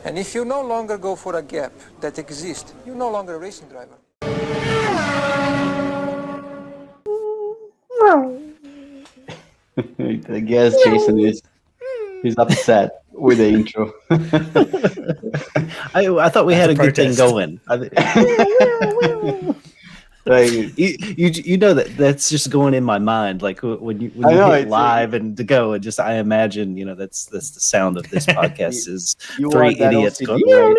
And if you no longer go for a gap that exists, you're no longer a racing driver. I guess Jason he's upset with the intro. I thought we had a good thing going. Like, you know that's just going in my mind. Like when you hit live and to go, and just I imagine that's the sound of this podcast is you three idiots OCD, going.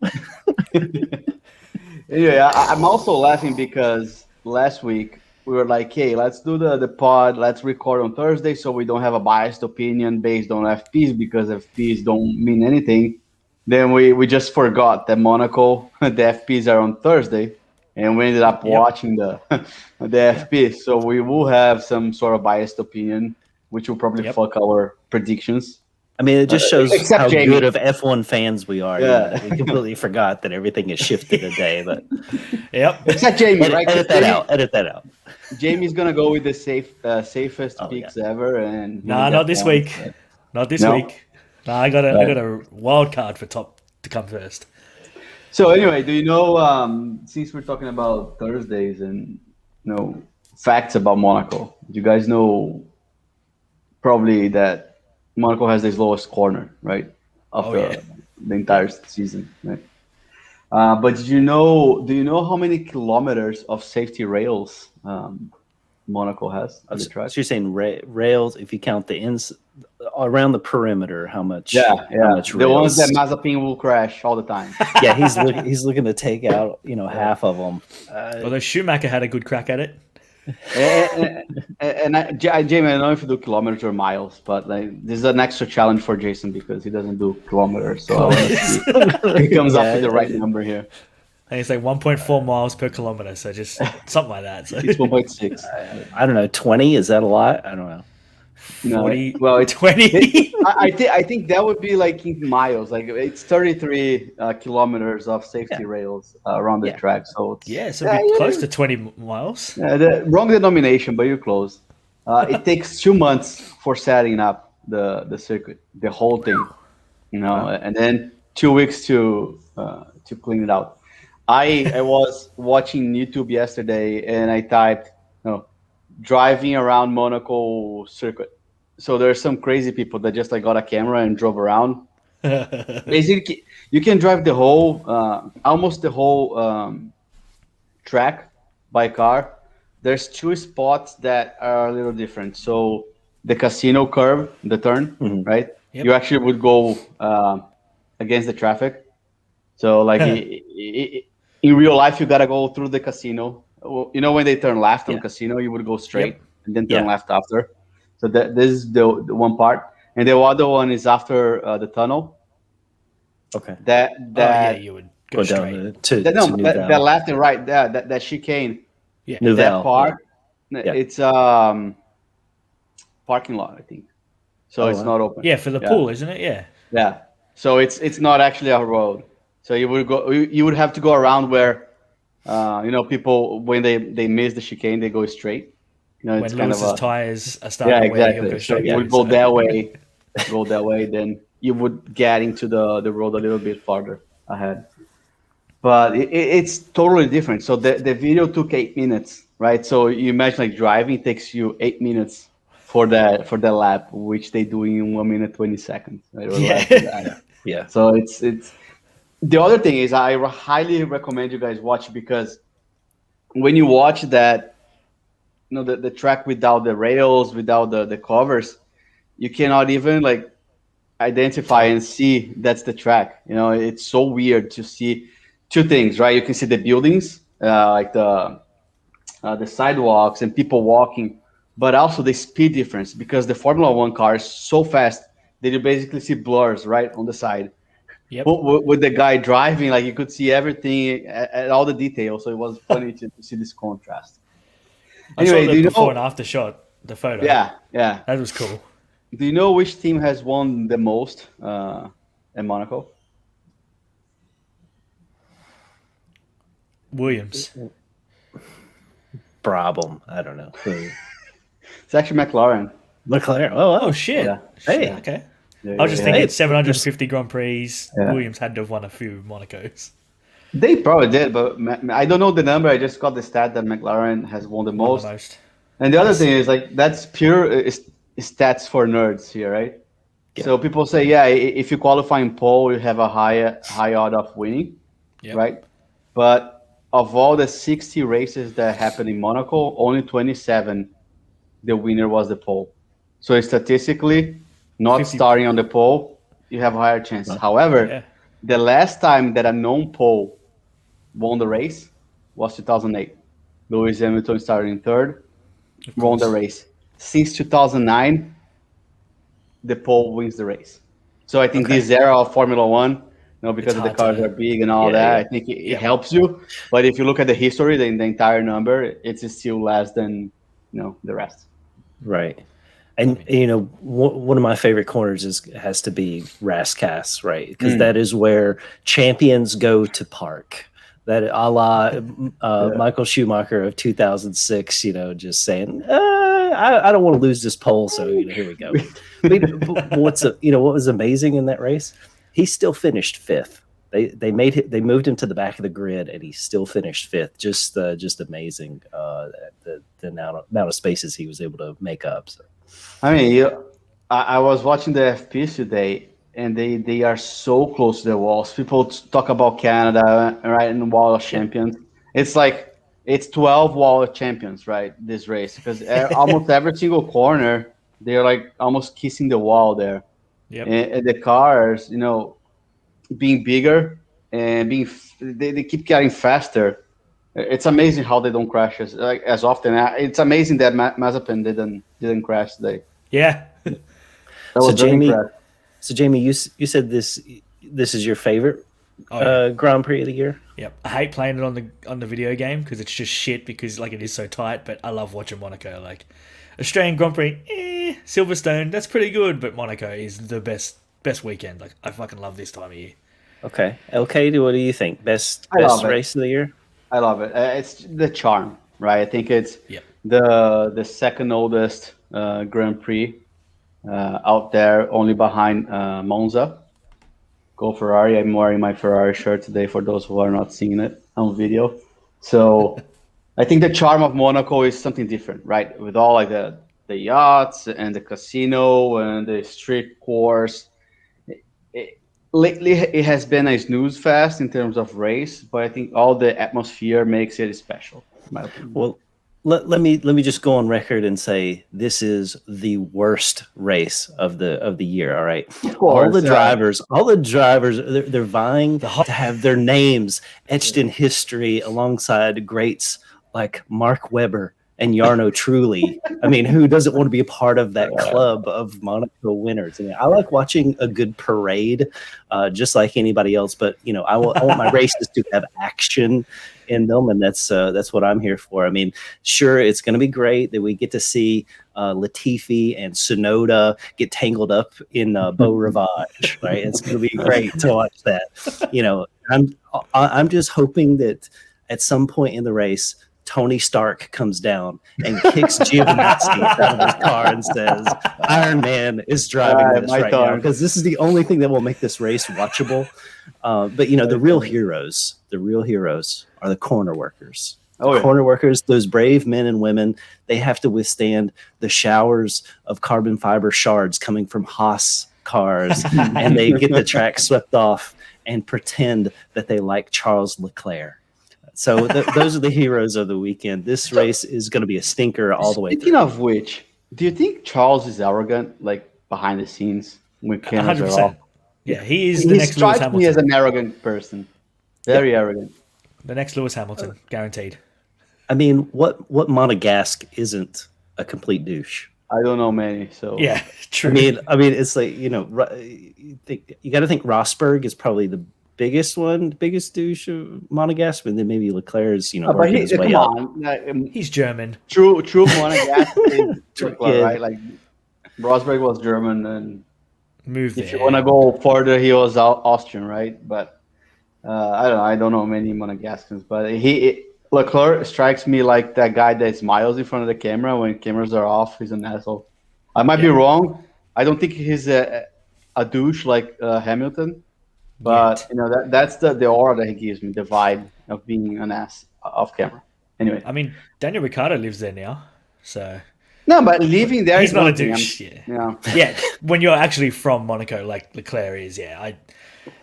Right? Anyway, I'm also laughing because last week we were like, "Hey, let's do the pod. Let's record on Thursday, so we don't have a biased opinion based on FPs because FPs don't mean anything." Then we just forgot that Monaco the FPs are on Thursday. And we ended up watching the FP. So we will have some sort of biased opinion, which will probably fuck our predictions. I mean, it just shows how Jamie. good of F1 fans we are. Yeah. We completely forgot that everything is shifted a day. But except Jamie, right? Edit that out. Jamie's gonna go with the safest picks ever. And not this week. Not this week. No, I got a wild card for top to come first. So anyway, do you know, since we're talking about Thursdays and facts about Monaco, do you guys know probably that Monaco has the lowest corner, right? Of the entire season, right? But do you know how many kilometers of safety rails Monaco has on the track? So you're saying rails, if you count the ends around the perimeter, how much? How much the rails? ones that Mazepin will crash all the time. Yeah, he's looking to take out half of them. Although Schumacher had a good crack at it. and Jamie, I don't know if you do kilometers or miles, but this is an extra challenge for Jason because he doesn't do kilometers. So he comes up with the right number here. I think it's like 1.4 miles per kilometer, so just something like that. So. It's 1.6. I don't know. 20? Is that a lot? I don't know. 40, well, it's 20. I think that would be like in miles. Like it's 33 kilometers of safety rails around the track. So it's a bit close to 20 miles. The wrong denomination, but you're close. It takes 2 months for setting up the circuit, the whole thing, and then 2 weeks to clean it out. I was watching YouTube yesterday and I typed, driving around Monaco circuit. So there's some crazy people that just got a camera and drove around. Basically, you can drive the whole, almost the whole track by car. There's 2 spots that are a little different. So the casino curve, the turn, right? Yep. You actually would go against the traffic. So in real life, you gotta go through the casino. When they turn left on casino, you would go straight and then turn left after. So this is the one part, and the other one is after the tunnel. Okay. You would go straight to the left and right there, that chicane. Yeah. That part, it's parking lot, I think. So it's not open. Yeah, for the pool, isn't it? Yeah. Yeah. So it's not actually a road. So you would have to go around where, people when they miss the chicane, they go straight. When it's Lewis's tires are starting exactly. he'll go straight. So you would go that way, then you would get into the road a little bit farther ahead. But it's totally different. So the video took 8 minutes, right? So you imagine driving takes you 8 minutes for that lap, which they do in 1 minute 20 seconds. Right? Yeah. So it's the other thing is I highly recommend you guys watch, because when you watch that, the track without the rails, without the covers, you cannot even identify and see that's the track. It's so weird to see 2 things, right? You can see the buildings, like the sidewalks and people walking, but also the speed difference, because the Formula 1 car is so fast that you basically see blurs right on the side. Yep. With the guy driving, you could see everything at all the details. So it was funny to see this contrast. Anyway, do you know before and after shot, the photo? Yeah, that was cool. Do you know which team has won the most in Monaco? Williams. Problem. I don't know. It's actually McLaren. McLaren. Oh shit. Yeah. Hey. Okay. I was just thinking, Hey, 750 Grand Prix. Yeah. Williams had to have won a few Monacos. They probably did, but I don't know the number. I just got the stat that McLaren has won the Won most. the most. And the other Nice. thing is like that's pure stats for nerds here, right? Yeah. So people say, yeah, if you qualify in pole, you have a high odds of winning, Yep. right? But of all the 60 races that happened in Monaco, only 27 the winner was the pole. So statistically, not 50. starting on the pole, you have a higher chance. Right. However, Yeah. the last time that a non-pole won the race was 2008. Lewis Hamilton started in third, won the race. Since 2009, the pole wins the race. So I think Okay. this era of Formula One, because It's of the hard cars to- are big and all Yeah, that, yeah. I think it Yep. helps you. But if you look at the history, the entire number, it's still less than the rest. Right. And one of my favorite corners has to be Rascasse, right? Because that is where champions go to park. That a la Michael Schumacher of 2006, just saying, I don't want to lose this pole, so here we go. But what was amazing in that race? He still finished fifth. They moved him to the back of the grid, and he still finished fifth. Just amazing the amount of spaces he was able to make up. So. I mean, I was watching the FPs today, and they are so close to the walls. People talk about Canada, right, and wall of champions. It's like it's 12 wall of champions, right? This race, because almost every single corner they're like almost kissing the wall there. Yep. And the cars, being bigger and they keep getting faster. It's amazing how they don't crash as often. It's amazing that Mazepin didn't crash today. Yeah. That was very impressive. So Jamie, you said this is your favorite Grand Prix of the year? Yep. I hate playing it on the video game because it's just shit because it is so tight. But I love watching Monaco. Australian Grand Prix, Silverstone, that's pretty good, but Monaco is the best weekend. I fucking love this time of year. Okay, LK, what do you think? Best race of the year? I love it. It's the charm, right? I think it's Yep. the second oldest Grand Prix out there, only behind Monza. Go Ferrari! I'm wearing my Ferrari shirt today for those who are not seeing it on video. So I think the charm of Monaco is something different, right? With all the yachts and the casino and the street course. Lately, it has been a snooze fest in terms of race, but I think all the atmosphere makes it special. In my opinion. Well, let me just go on record and say this is the worst race of the year. All right, all the drivers, they're vying to have their names etched in history alongside greats like Mark Webber and Jarno Trulli. I mean, who doesn't want to be a part of that club of Monaco winners? I mean, I like watching a good parade, just like anybody else. But I want my races to have action in them, and that's what I'm here for. I mean, sure, it's going to be great that we get to see Latifi and Tsunoda get tangled up in Beau Rivage, right? It's going to be great to watch that. I'm just hoping that at some point in the race, Tony Stark comes down and kicks Giovinazzi out of his car and says, Iron Man is driving this right now, because this is the only thing that will make this race watchable. But the real heroes are the corner workers. Corner workers, those brave men and women, they have to withstand the showers of carbon fiber shards coming from Haas cars, and they get the track swept off and pretend that they like Charles Leclerc. So those are the heroes of the weekend. This race is going to be a stinker all the way through. Speaking of which, do you think Charles is arrogant, behind the scenes when cameras 100%. are off? Yeah, he is the next Lewis strikes Hamilton. me as an arrogant person. Very arrogant. The next Lewis Hamilton, guaranteed. I mean, what Monegasque isn't a complete douche? I don't know many, so yeah, true. I mean, it's like you got to think Rosberg is probably the biggest douche of Monegasque, and then maybe Leclerc is working his way up. He's German. True Monegasque is Leclerc, right? Like Rosberg was German, and moved if you want to go further, he was Austrian, right? But I don't know many Monegascans, but Leclerc strikes me like that guy that smiles in front of the camera when cameras are off. He's an asshole. I might be wrong. I don't think he's a a douche like Hamilton, but that's the aura that he gives me, the vibe of being an ass off camera. Anyway, I mean, Daniel Ricciardo lives there now, so no, but living there he's is not a one thing. douche. Yeah. Yeah. Yeah, when you're actually from Monaco, like Leclerc is,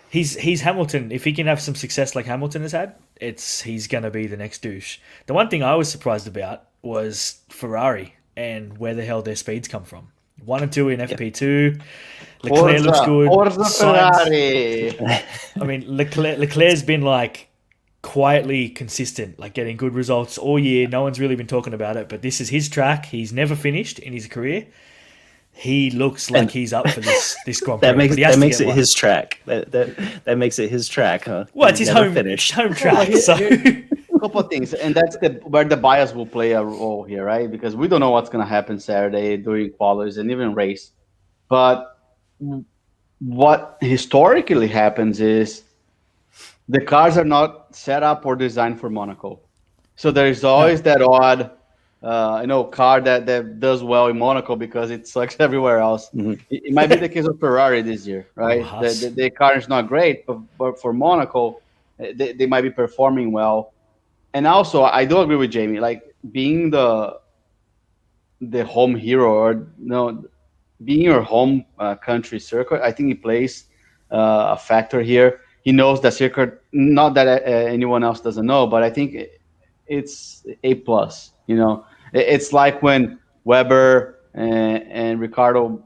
he's Hamilton. If he can have some success like Hamilton has had, he's gonna be the next douche. The one thing I was surprised about was Ferrari and where the hell their speeds come from. 1 and 2 in FP2. Leclerc looks good. Ferrari. I mean, Leclerc's been like quietly consistent, like getting good results all year. No one's really been talking about it, but this is his track. He's never finished in his career. He looks like he's up for this Grand Prix. That makes it his track. That makes it his track, huh? Well, it's his home track. So A couple of things, and that's where the bias will play a role here, right? Because we don't know what's going to happen Saturday during qualies and even race. But what historically happens is the cars are not set up or designed for Monaco. So there's always that odd car that does well in Monaco because it sucks everywhere else. Mm-hmm. It might be the case of Ferrari this year, right? The car is not great, but for Monaco, they might be performing well. And also, I do agree with Jamie, like being the home hero or being your home country circuit, I think it plays a factor here. He knows that circuit, not that anyone else doesn't know, but I think it's A+. It's like when Weber and Ricardo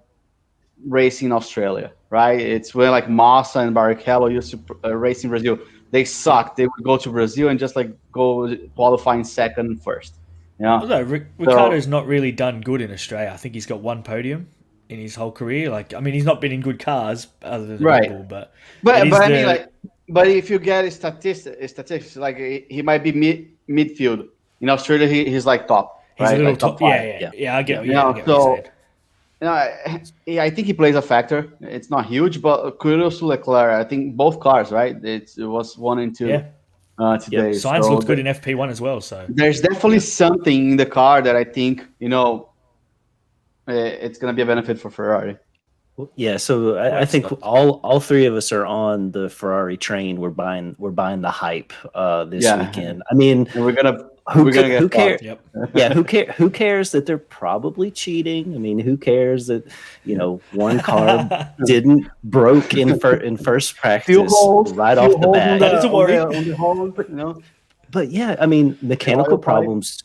race in Australia, right? It's when like Massa and Barrichello used to race in Brazil. They sucked. They would go to Brazil and just like go qualifying second and first. Although Ricardo's not really done good in Australia. I think he's got 1 podium in his whole career. Like, I mean, he's not been in good cars other than Red Bull, but I mean, like, but if you get statistics, like he might be midfield in Australia. He's like top. He's right? a little like top. Yeah. I get. I get what you're saying. I think he plays a factor. It's not huge, but kudos to Leclerc. I think both cars, right? It was 1 and 2 today. Sainz looked good in FP1 as well. So there's definitely something in the car that I think it's going to be a benefit for Ferrari. Yeah, so I think all three of us are on the Ferrari train. We're buying the hype this weekend. I mean, and we're gonna who get cares? Yep. Yeah, who cares that they're probably cheating? I mean, who cares that one car broke in first practice right off the bat? That is a worry. But yeah, I mean, mechanical problems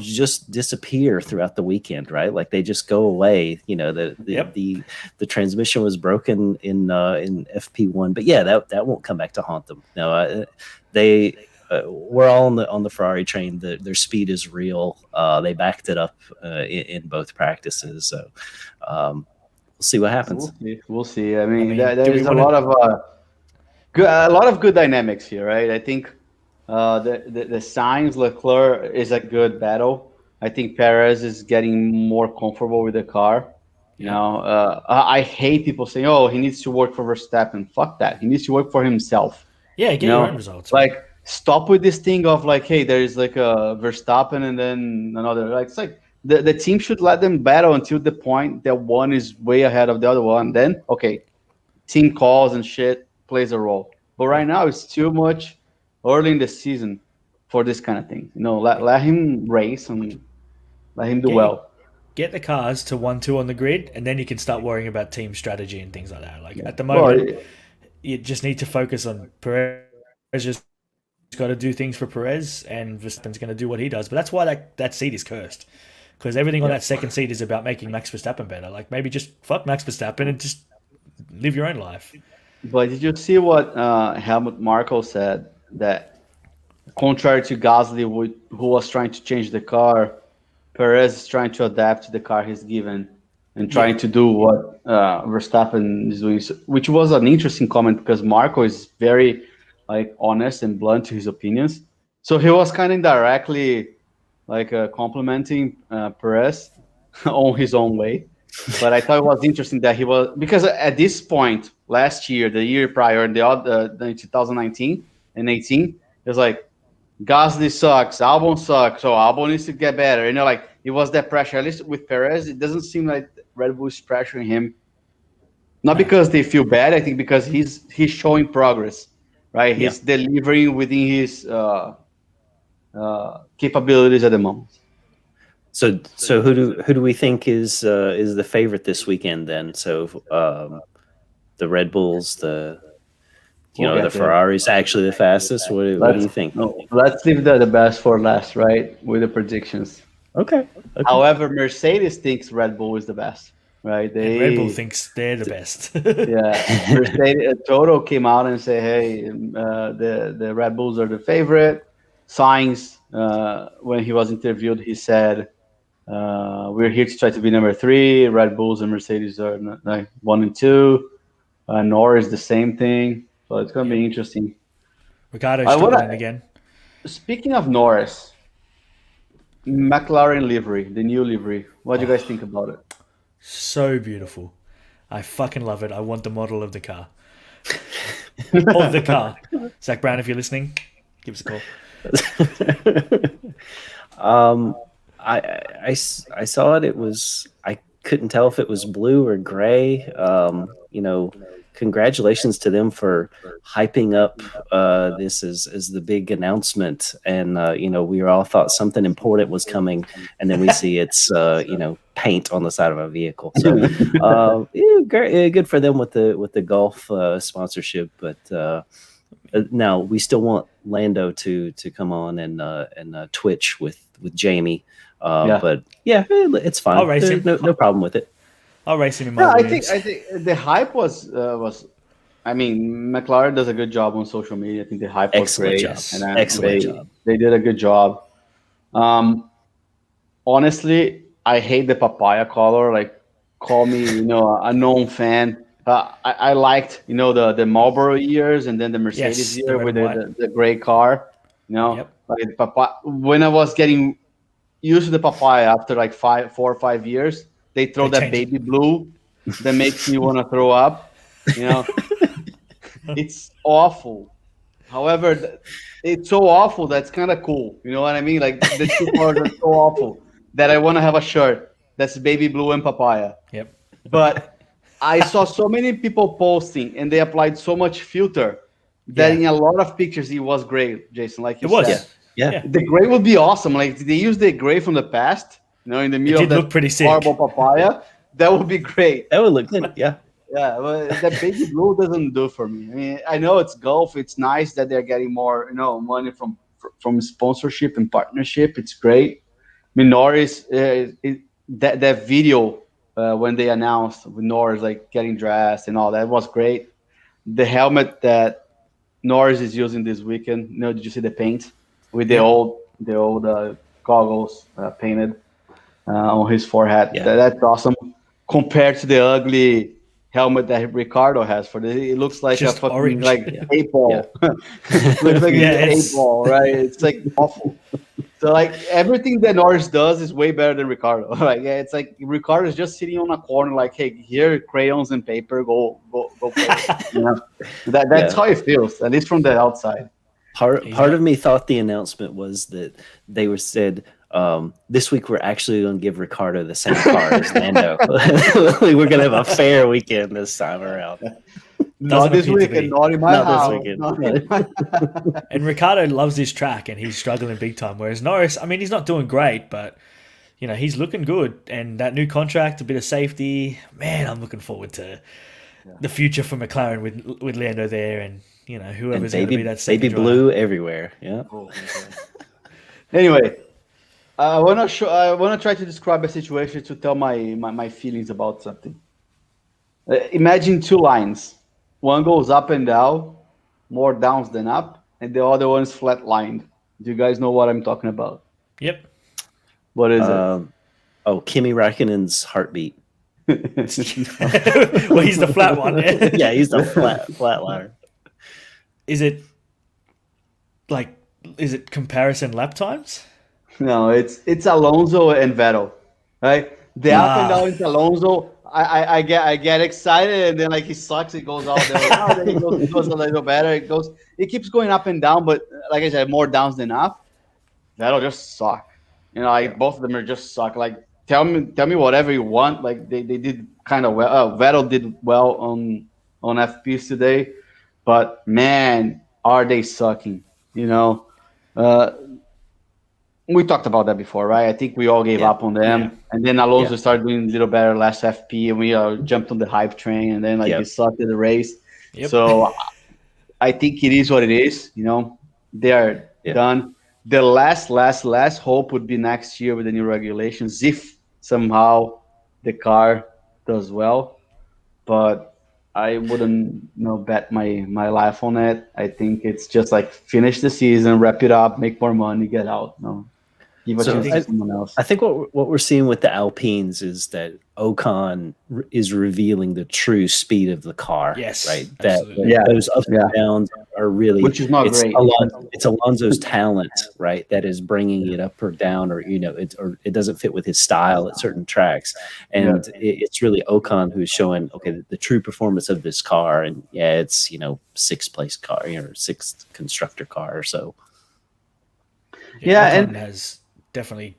just disappear throughout the weekend, right? Like they just go away. The transmission was broken in FP1, but yeah, that won't come back to haunt them. No, we're all on the Ferrari train. Their speed is real. They backed it up in both practices. So we'll see what happens. We'll see. I mean there's a lot of good dynamics here, right? I think the Sainz Leclerc is a good battle. I think Perez is getting more comfortable with the car. I hate people saying, "Oh, he needs to work for Verstappen." Fuck that. He needs to work for himself. Yeah, get your own results. Like, stop with this thing of like, hey, there is like a Verstappen and then another. Like, it's like the team should let them battle until the point that one is way ahead of the other one. Then, okay, team calls and shit plays a role. But right now, it's too much early in the season for this kind of thing. Let him race and let him do well. Get the cars to 1-2 on the grid, and then you can start worrying about team strategy and things like that. Like at the moment, you just need to focus on Perez. Just got to do things for Perez, and Verstappen's going to do what he does. But that's why that seat is cursed, because everything on that second seat is about making Max Verstappen better. Like maybe just fuck Max Verstappen and just live your own life. But did you see what Helmut Marko said? That contrary to Gasly, who was trying to change the car, Perez is trying to adapt to the car he's given and trying to do what Verstappen is doing, which was an interesting comment because Marko is very honest and blunt to his opinions. So he was kind of indirectly complimenting Perez on his own way. But I thought it was interesting that he was, because at this point last year, the year prior, in 2019 and 18, it was like Gasly sucks, Albon sucks, so Albon needs to get better. It was that pressure. At least with Perez, it doesn't seem like Red Bull is pressuring him Not because they feel bad. I think because he's showing progress, right? Yeah. He's delivering within his capabilities at the moment. So who do we think is the favorite this weekend then? So the Red Bulls, the We'll the get there. Ferrari's actually the fastest. What do you think? Let's leave the best for last, right? With the predictions. Okay. However, Mercedes thinks Red Bull is the best, right? And Red Bull thinks they're the best. Yeah, Mercedes Toto came out and said, "Hey, the Red Bulls are the favorite." Sainz, when he was interviewed, he said, "We're here to try to be number 3. Red Bulls and Mercedes are like 1 and 2. Norris the same thing. So it's gonna be interesting." Ricardo's struggling again. Speaking of Norris, McLaren livery, the new livery. What do you guys think about it? So beautiful. I fucking love it. I want the model of the car. Of the car. Zach Brown, if you're listening, give us a call. I saw it. It was, I couldn't tell if it was blue or gray. Congratulations to them for hyping up this as the big announcement. And we all thought something important was coming, and then we see it's paint on the side of a vehicle. So good for them with the golf sponsorship, but. Now we still want Lando to come on and Twitch with Jamie, but it's fine. I'll race him. No problem with it. I'll race him in my I Williams. think the hype was. I mean, McLaren does a good job on social media. I think the hype was great. Excellent job. They did a good job. Honestly, I hate the papaya color. Like, call me, a known fan. I liked, the Marlboro years and then the Mercedes year with the gray car. Yep. Like when I was getting used to the papaya after like 4 or 5 years, they throw that baby blue that makes me want to throw up. It's awful. However, it's so awful that's kind of cool. You know what I mean? Like the 2 colors are so awful that I want to have a shirt that's baby blue and papaya. Yep. But I saw so many people posting, and they applied so much filter that in a lot of pictures it was gray, Jason. Like you said, yeah. The gray would be awesome. Like they use the gray from the past, in the middle of look pretty sick. horrible papaya. That would be great. That would look good. Yeah. Yeah, but that baby blue doesn't do for me. I mean, I know it's golf. It's nice that they're getting more, money from sponsorship and partnership. It's great. I mean, Norris, that video when they announced with Norris like getting dressed and all that was great. The helmet that Norris is using this weekend, did you see the paint with the old goggles painted on his forehead? Yeah. That's awesome. Compared to the ugly helmet that Ricardo has it looks like just a fucking orange. like 8 ball. It looks like an 8 ball, right? It's like awful. So like everything that Norris does is way better than Ricardo. Like it's like Ricardo is just sitting on a corner, like, hey, here crayons and paper, go play. That's how it feels, at least from the outside. Part of me thought the announcement was that they were said, this week we're actually going to give Ricardo the same car as Lando. We're going to have a fair weekend this time around. Not this weekend, not in my house. This weekend. And Ricardo loves this track, and he's struggling big time. Whereas Norris, I mean, he's not doing great, but he's looking good. And that new contract, a bit of safety, man, I'm looking forward to the future for McLaren with Lando there, and whoever's going to be that second baby blue everywhere. Yeah. Anyway, I want to try to describe a situation to tell my feelings about something. Imagine 2 lines. One goes up and down, more downs than up, and the other one is flat lined. Do you guys know what I'm talking about? Yep. What is it? Kimi Räikkönen's heartbeat. Well, he's the flat one. Yeah, he's the flat liner. Is it comparison lap times? No, it's Alonso and Vettel, right? The up and down is Alonso. I get excited, and then like he sucks, it goes out there. Then it goes a little better. It keeps going up and down, but like I said, more downs than up. That'll just suck. Both of them are just suck. Like tell me whatever you want. Like they did kind of well. Vettel did well on FPs today, but man, are they sucking? You know, uh, we talked about that before, right? I think we all gave Yeah. up on them, Yeah. and then Alonso Yeah. started doing a little better last FP, and we jumped on the hype train, and then like Yep. he sucked at the race. Yep. So I think it is what it is. You know, they are Yeah. done. The last hope would be next year with the new regulations, if somehow the car does well. But I wouldn't bet my life on it. I think it's just like finish the season, wrap it up, make more money, get out. Give a So chance to someone else. I think what we're seeing with the Alpines is that Ocon is revealing the true speed of the car. Yes, right. absolutely. That those ups and downs are really, Which is not great. It's Alonso's talent, right, that is bringing it up or down, or it doesn't fit with his style at certain tracks, and it's really Ocon who's showing the true performance of this car, and it's sixth place car, sixth constructor car or so. Yeah, Ocon has definitely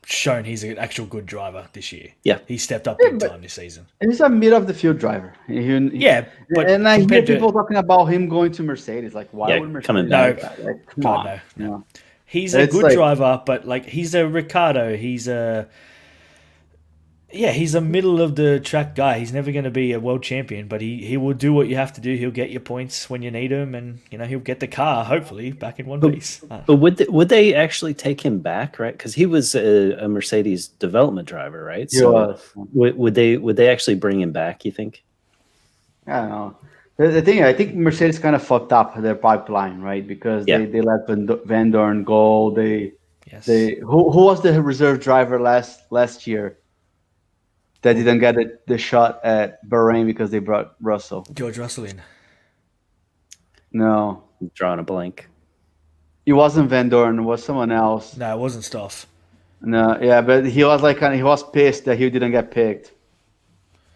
shown he's an actual good driver this year. Yeah. He stepped up big time this season. And he's a mid of the field driver. But and I hear people talking about him going to Mercedes. Like, why would Mercedes? Coming No, back. Come on. no. He's a good driver, but like he's a Ricardo. He's a middle of the track guy. He's never going to be a world champion, but he will do what you have to do. He'll get your points when you need him, and he'll get the car hopefully back in one piece. But would they actually take him back, right? Because he was a Mercedes development driver, right? So would they actually bring him back? You think? I don't know. The thing, I think Mercedes kind of fucked up their pipeline, right? Because they let Van Dorn go. Who was the reserve driver last year that didn't get the shot at Bahrain because they brought Russell? George Russell in. No. I'm drawing a blank. It wasn't Van Dorn. It was someone else. No, it wasn't Stoff. No, yeah, but he was he was pissed that he didn't get picked.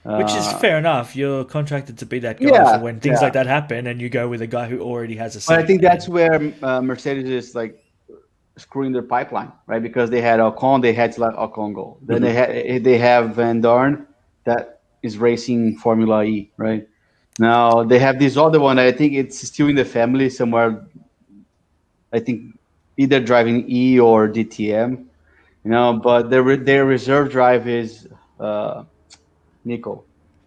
Which is fair enough. You're contracted to be that guy for when things like that happen, and you go with a guy who already has a seat. But I think that's where Mercedes is like screwing their pipeline, right? Because they had Ocon, they had to let Ocon go. Then they have Van Dorn that is racing Formula E, right? Now they have this other one. I think it's still in the family somewhere. I think either driving E or DTM, But their reserve drive is Nico.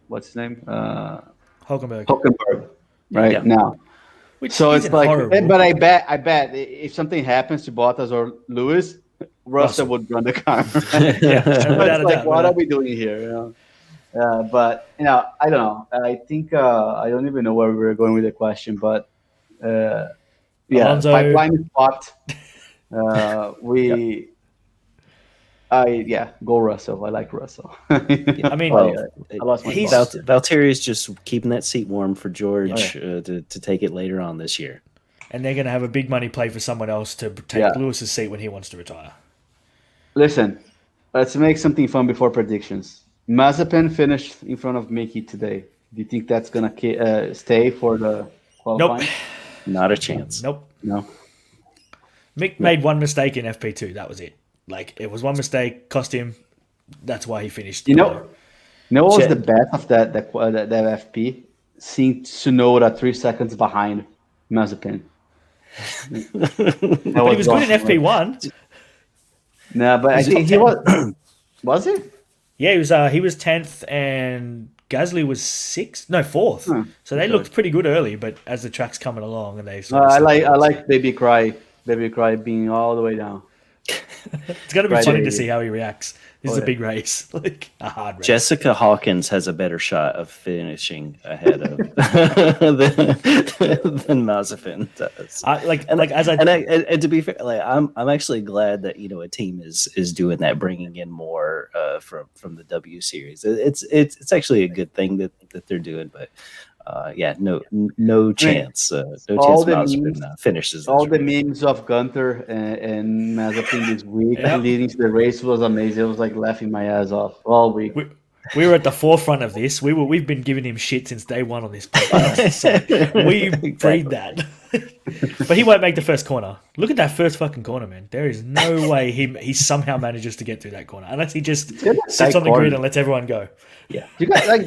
What's his name? Hulkenberg. Right now. Which so it's like, horrible. but I bet if something happens to Bottas or Lewis, Russell would run the car. It's like, what are we doing here? But I don't know. I think I don't even know where we were going with the question, but Alonso. Pipeline is fucked. Go Russell. I like Russell. I mean, Valtteri's just keeping that seat warm for George to take it later on this year. And they're going to have a big money play for someone else to take Lewis's seat when he wants to retire. Listen, let's make something fun before predictions. Mazepin finished in front of Mickey today. Do you think that's going to stay for the qualifying? Nope. Not a chance. Nope. No. Mick made one mistake in FP2. That was it. Like, it was one mistake, cost him. That's why he finished. What was the best of that FP? Seeing Tsunoda 3 seconds behind Mazepin. But he was good in FP1. No, but I think he was. Was he? Yeah, he was 10th and Gasly was 6th. No, 4th. So they looked pretty good early, but as the track's coming along and they I like Baby Cry being all the way down. It's going to be funny to see how he reacts. This is a big race, like a hard race. Jessica Hawkins has a better shot of finishing ahead of than Mazepin does. And to be fair, like I'm actually glad that a team is doing that, bringing in more from the W series. It's actually a good thing that they're doing, but. No chance. Mazepin finishes. All the memes of Gunther and Mazepin this week leading to the race was amazing. I was like laughing my ass off all week. We were at the forefront of this. We've been giving him shit since day one on this podcast. So we breed that. But he won't make the first corner. Look at that first fucking corner, man. There is no way he somehow manages to get through that corner unless he just sits on the grid and lets everyone go. Yeah, you got like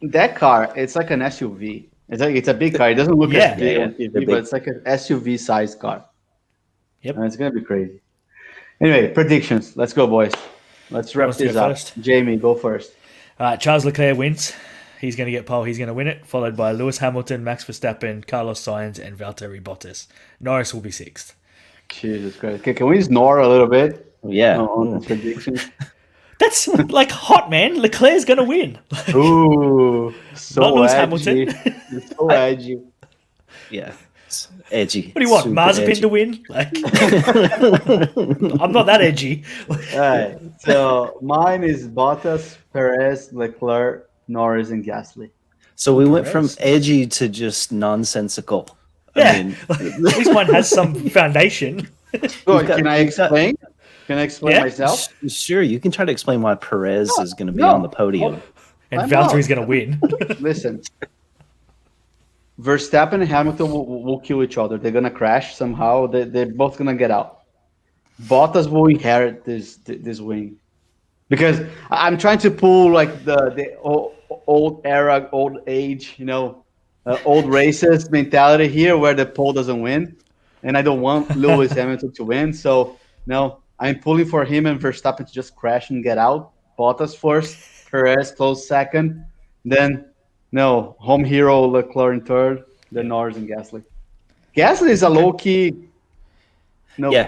that car. It's like an SUV. It's a big car. It doesn't look as big on TV, but it's like an SUV sized car. Yep, and it's gonna be crazy. Anyway, predictions. Let's go, boys. Let's wrap this up. First? Jamie, go first. Charles Leclerc wins. He's going to get pole. He's going to win it, followed by Lewis Hamilton, Max Verstappen, Carlos Sainz, and Valtteri Bottas. Norris will be sixth. Jesus Christ. Okay, can we snore a little bit? Yeah. On the predictions. That's like hot, man. Leclerc's going to win. Ooh, so Not Lewis edgy. Hamilton. It's so edgy. Yeah. It's edgy. What do you want, Super Mazepin edgy. to win? Like, I'm not that edgy. All right. So mine is Bottas, Perez, Leclerc, Norris, and Gasly. So we went from Perez. edgy to just nonsensical. Yeah, I mean, at least one has some foundation. Good. Can I explain? Can I explain Yeah. myself? sure, you can try to explain why Perez is going to be no. on the podium. And I'm Valtteri's out. going to win. Listen. Verstappen and Hamilton will kill each other. They're gonna crash somehow. They're both gonna get out. Bottas will inherit this wing, because I'm trying to pull like the old era, old age, old races mentality here, where the pole doesn't win, and I don't want Lewis Hamilton to win. So no, I'm pulling for him and Verstappen to just crash and get out. Bottas first, Perez close second, then. No, home hero Leclerc in third, then Norris and Gasly. Gasly is a low-key,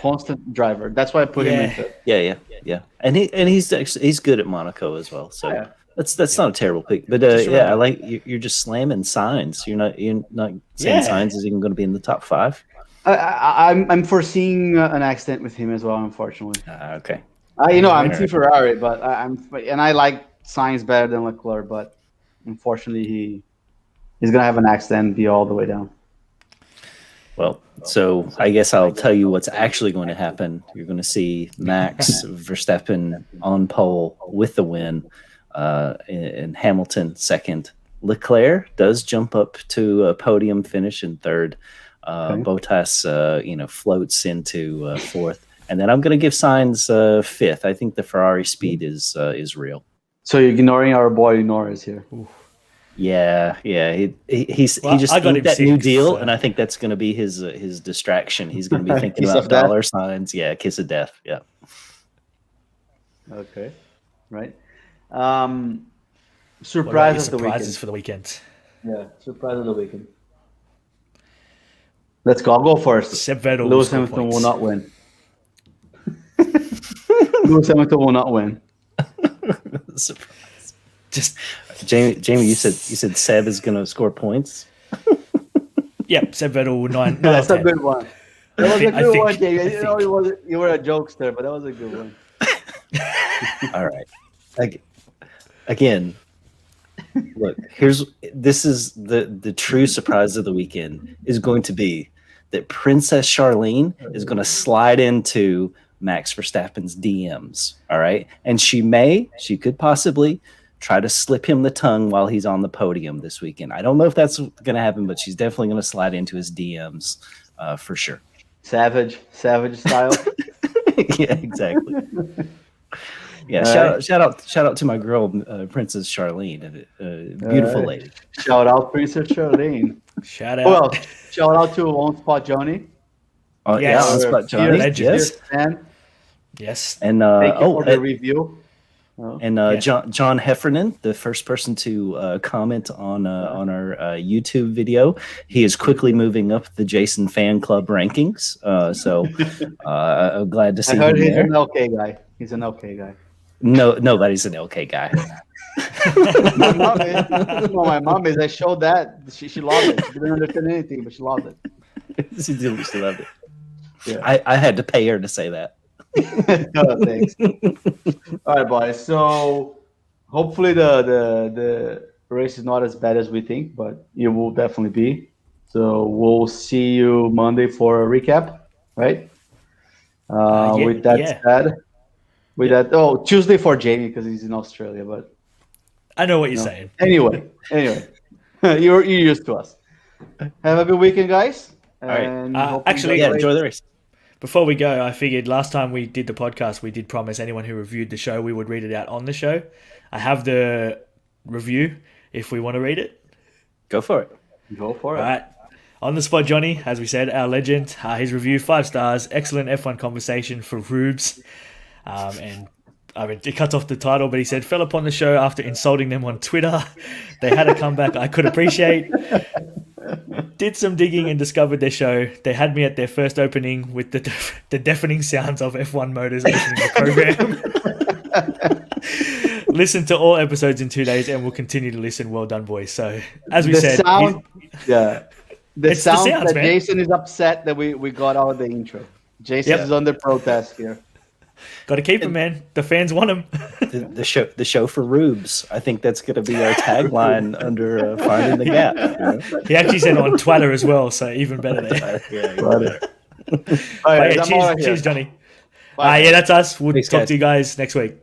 constant driver. That's why I put him in third. Yeah. And he's good at Monaco as well. So Yeah. that's not a terrible pick. But I like you're just slamming Sainz. You're not saying Sainz is even going to be in the top 5. I'm foreseeing an accident with him as well, unfortunately. Okay. I'm Team Ferrari, but I like Sainz better than Leclerc, but unfortunately he's gonna have an accident and be all the way down. Well, so I guess I'll tell you what's actually going to happen. You're going to see Max Verstappen on pole with the win, and Hamilton second. Leclerc does jump up to a podium finish in third. Bottas, floats into fourth, and then I'm going to give Sainz fifth. I think the Ferrari speed is real. So you're ignoring our boy Norris here. Yeah. He just got him that new six, deal, so. and I think that's going to be his distraction. He's going to be thinking Kiss about of death? dollar signs. Yeah, kiss of death. Yeah. Okay, right. What about Surprise your of the surprises weekend. for the weekend? Yeah, surprise of the weekend. Let's go. I'll go first. Seb Vettel Lewis will Hamilton score will points. not win. Lewis Hamilton will not win. Surprise. Just Jamie, you said Seb is going to score points. Yep, Seb Vettel 9. That's a 10. good one. That was a I good think- one, Jamie. I You were a jokester, but that was a good one. All right. Again, look, this is the true surprise of the weekend is going to be that Princess Charlene is going to slide into Max Verstappen's DMs. All right. And she could possibly try to slip him the tongue while he's on the podium this weekend. I don't know if that's going to happen, but she's definitely going to slide into his DMs for sure. Savage style. Yeah, exactly. Yeah, shout out to my girl, Princess Charlene, beautiful lady. Shout out Princess Charlene. Shout out. Well, shout out to On Spot Johnny. Oh Yes. yeah, on spot Johnny. Legend. Yes, And Yes. and thank you for the review. and John Heffernan, the first person to comment on our YouTube video. He is quickly moving up the Jason fan club rankings. So I'm glad to see I heard him he's there. an okay guy. He's an okay guy. No, nobody's an okay guy. My mom is. Well, my mom is. I showed that. She loved it. She didn't understand anything, but she loved it. She loved it. Yeah. I had to pay her to say that. Oh, thanks. All right, boys. So hopefully the race is not as bad as we think, but it will definitely be. So we'll see you Monday for a recap, right? With that said, Tuesday for Jamie because he's in Australia, but I know what you're saying. Anyway, you're used to us. Have a good weekend, guys. right. And Actually, enjoy the race. Before we go, I figured last time we did the podcast, we did promise anyone who reviewed the show, we would read it out on the show. I have the review if we want to read it. Go for it. Go for it. All right. On the spot, Johnny, as we said, our legend, his review, 5 stars, excellent F1 conversation for Rubes. And I mean, it cuts off the title, but he said, fell upon the show after insulting them on Twitter. They had a comeback I could appreciate. Did some digging and discovered their show. They had me at their first opening with the deafening sounds of F1 motors opening the program. Listen to all episodes in 2 days and we'll continue to listen. Well done, boys. So, as we said... The sound sounds, that man. Jason is upset that we got out of the intro. Jason is under protest here. Got to keep him, man. The fans want him. The show for Rubes. I think that's going to be our tagline under Finding the Gap. You know? He actually said on Twitter as well, so even better there. All right, cheers, Johnny. That's us. We'll talk to you guys next week.